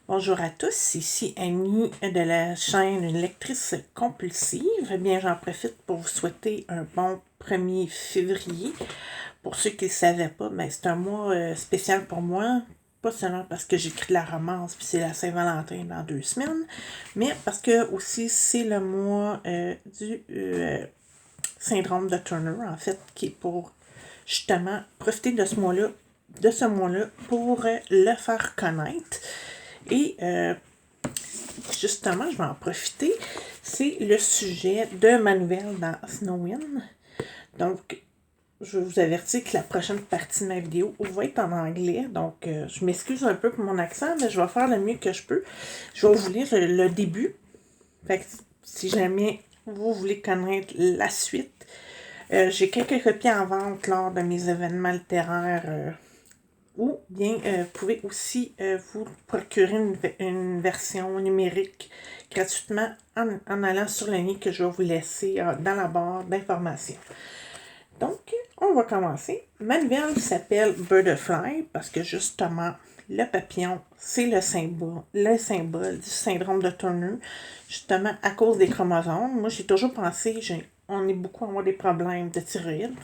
Bonjour à tous, ici Annie de la chaîne Lectrice compulsive. Eh bien, j'en profite pour vous souhaiter un bon 1er février. Pour ceux qui ne le savaient pas, ben, c'est un mois spécial pour moi. Pas seulement parce que j'écris de la romance, puis c'est la Saint-Valentin dans 2 semaines, mais parce que aussi c'est le mois du syndrome de Turner, en fait, qui est pour justement profiter de ce mois-là, pour le faire connaître. Et justement, je vais en profiter. C'est le sujet de ma nouvelle dans Snowin. Donc, je vous avertis que la prochaine partie de ma vidéo va être en anglais. Donc, je m'excuse un peu pour mon accent, mais je vais faire le mieux que je peux. Je vais vous lire le début. Fait que si jamais vous voulez connaître la suite, j'ai quelques copies en vente lors de mes événements littéraires. Ou bien, vous pouvez aussi vous procurer une version numérique gratuitement en allant sur le lien que je vais vous laisser dans la barre d'informations. Donc, on va commencer. Ma nouvelle s'appelle Butterfly parce que justement, le papillon, c'est le symbole du syndrome de Turner, justement à cause des chromosomes. Moi, j'ai toujours pensé, on est beaucoup à avoir des problèmes de thyroïde.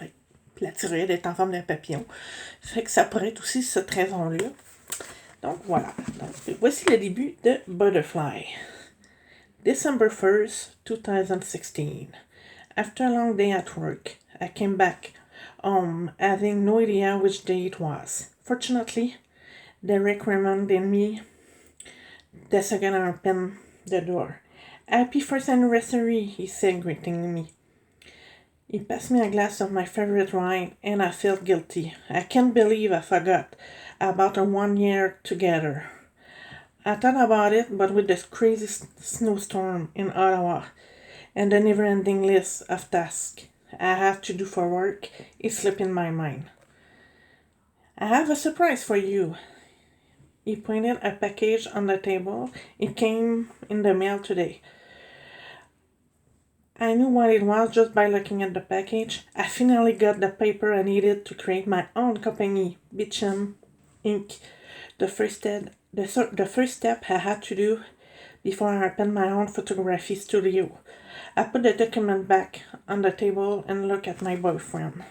La thyroïde est en forme d'un papillon. Ça fait que ça pourrait être aussi cette raison-là. Donc voilà. Donc, voici le début de Butterfly. December 1st, 2016. After a long day at work, I came back home having no idea which day it was. Fortunately, Derek reminded me the second I opened the door. Happy first anniversary, he said, greeting me. He passed me a glass of my favorite wine, and I felt guilty. I can't believe I forgot about our 1 year together. I thought about it, but with this crazy snowstorm in Ottawa and the never-ending list of tasks I have to do for work, it slipped in my mind. I have a surprise for you. He pointed a package on the table. It came in the mail today. I knew what it was just by looking at the package. I finally got the paper I needed to create my own company, Beecham Inc. The first step I had to do before I opened my own photography studio. I put the document back on the table and looked at my boyfriend.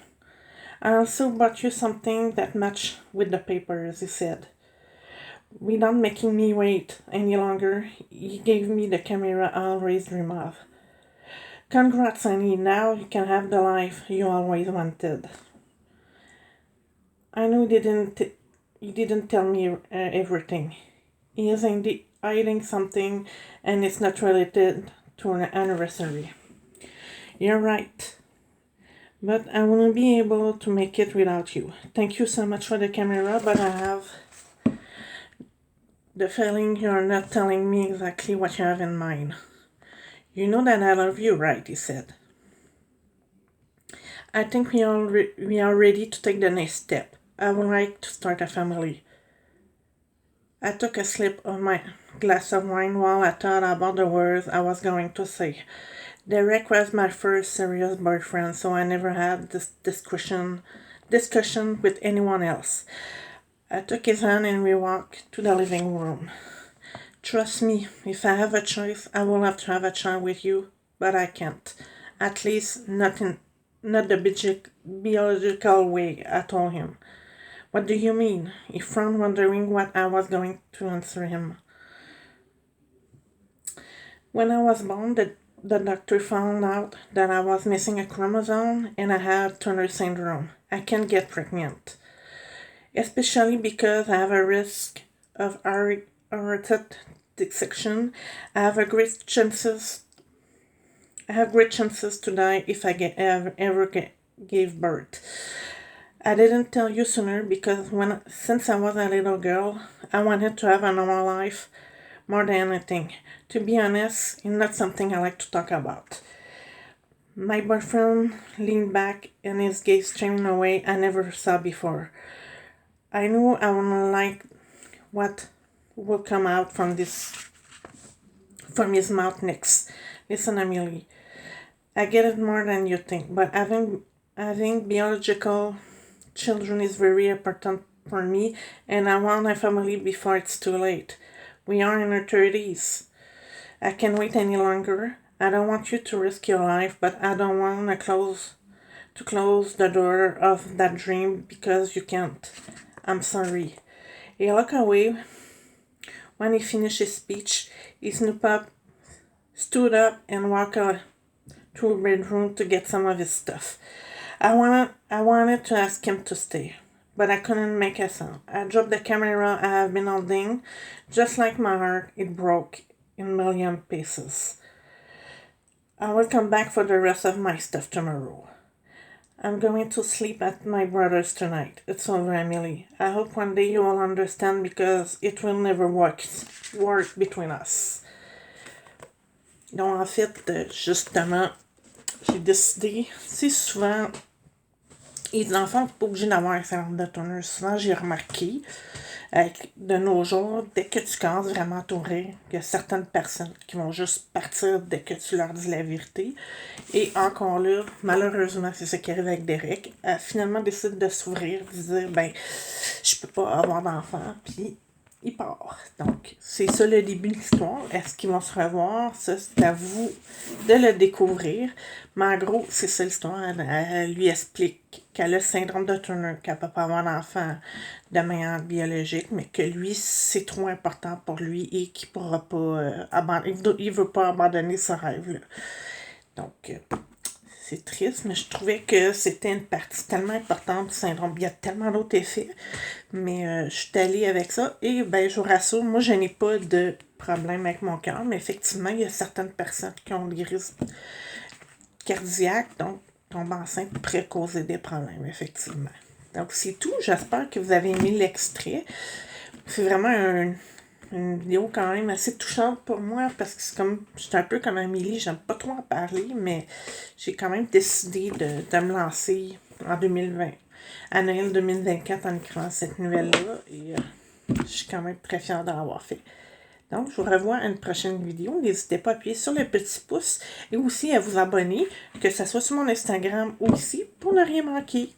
I also bought you something that matched with the papers, he said. Without making me wait any longer, he gave me the camera I always dreamed of. Congrats, honey. Now you can have the life you always wanted. I know he didn't tell me everything. He is indeed hiding something, and it's not related to an anniversary. You're right. But I wouldn't be able to make it without you. Thank you so much for the camera, but I have the feeling you're not telling me exactly what you have in mind. You know that I love you, right? He said. I think we are ready to take the next step. I would like to start a family. I took a sip of my glass of wine while I thought about the words I was going to say. Derek was my first serious boyfriend, so I never had this discussion with anyone else. I took his hand and we walked to the living room. Trust me, if I have a choice, I will have to have a child with you, but I can't. At least not the biological way, I told him. What do you mean? He frowned, wondering what I was going to answer him. When I was born, the doctor found out that I was missing a chromosome and I had Turner syndrome. I can't get pregnant. Especially because I have a risk of aortic dissection. I have great chances to die if I ever gave birth. I didn't tell you sooner because since I was a little girl, I wanted to have a normal life more than anything. To be honest, it's not something I like to talk about. My boyfriend leaned back and his gaze streaming away I never saw before. I knew I wouldn't like what would come out from his mouth next. Listen, Amelie, I get it more than you think, but having biological children is very important for me, and I want a family before it's too late. We are in our 30s. I can't wait any longer. I don't want you to risk your life, but I don't want to close the door of that dream because you can't. I'm sorry. He looked away. When he finished his speech, he stood up and walked out to a bedroom to get some of his stuff. I wanted to ask him to stay, but I couldn't make a sound. I dropped the camera I have been holding. Just like my heart, it broke in a million pieces. I will come back for the rest of my stuff tomorrow. I'm going to sleep at my brother's tonight. It's over, Emily. I hope one day you will understand because it will never work between us. Donc, en fait, justement, j'ai décidé, tu sais, souvent, les enfants ne sont pas obligés d'avoir un certain nombre de tourneurs. Souvent, j'ai remarqué, de nos jours, dès que tu commences vraiment à t'ouvrir, il y a certaines personnes qui vont juste partir dès que tu leur dis la vérité. Et encore là, malheureusement, c'est ce qui arrive avec Derek. Elle finalement décide de s'ouvrir, de dire, ben, je peux pas avoir d'enfant, puis il part. Donc, c'est ça le début de l'histoire. Est-ce qu'ils vont se revoir? Ça, c'est à vous de le découvrir. Mais en gros, c'est ça l'histoire. Elle lui explique qu'elle a le syndrome de Turner, qu'elle ne peut pas avoir d'enfant de manière biologique, mais que lui, c'est trop important pour lui et qu'il ne pourra pas il veut pas abandonner ce rêve-là. Donc, c'est triste, mais je trouvais que c'était une partie tellement importante du syndrome. Il y a tellement d'autres effets, mais je suis allée avec ça. Et ben, je vous rassure, moi, je n'ai pas de problème avec mon cœur, mais effectivement, il y a certaines personnes qui ont des risques cardiaques, donc tomber enceinte pourrait causer des problèmes, effectivement. Donc, c'est tout. J'espère que vous avez aimé l'extrait. C'est vraiment une vidéo quand même assez touchante pour moi parce que je suis un peu comme Amélie, j'aime pas trop en parler, mais j'ai quand même décidé de me lancer en 2020, à Noël 2024 en écrivant cette nouvelle-là et je suis quand même très fière de l'avoir fait. Donc, je vous revois à une prochaine vidéo. N'hésitez pas à appuyer sur le petit pouce et aussi à vous abonner, que ce soit sur mon Instagram ou ici, pour ne rien manquer.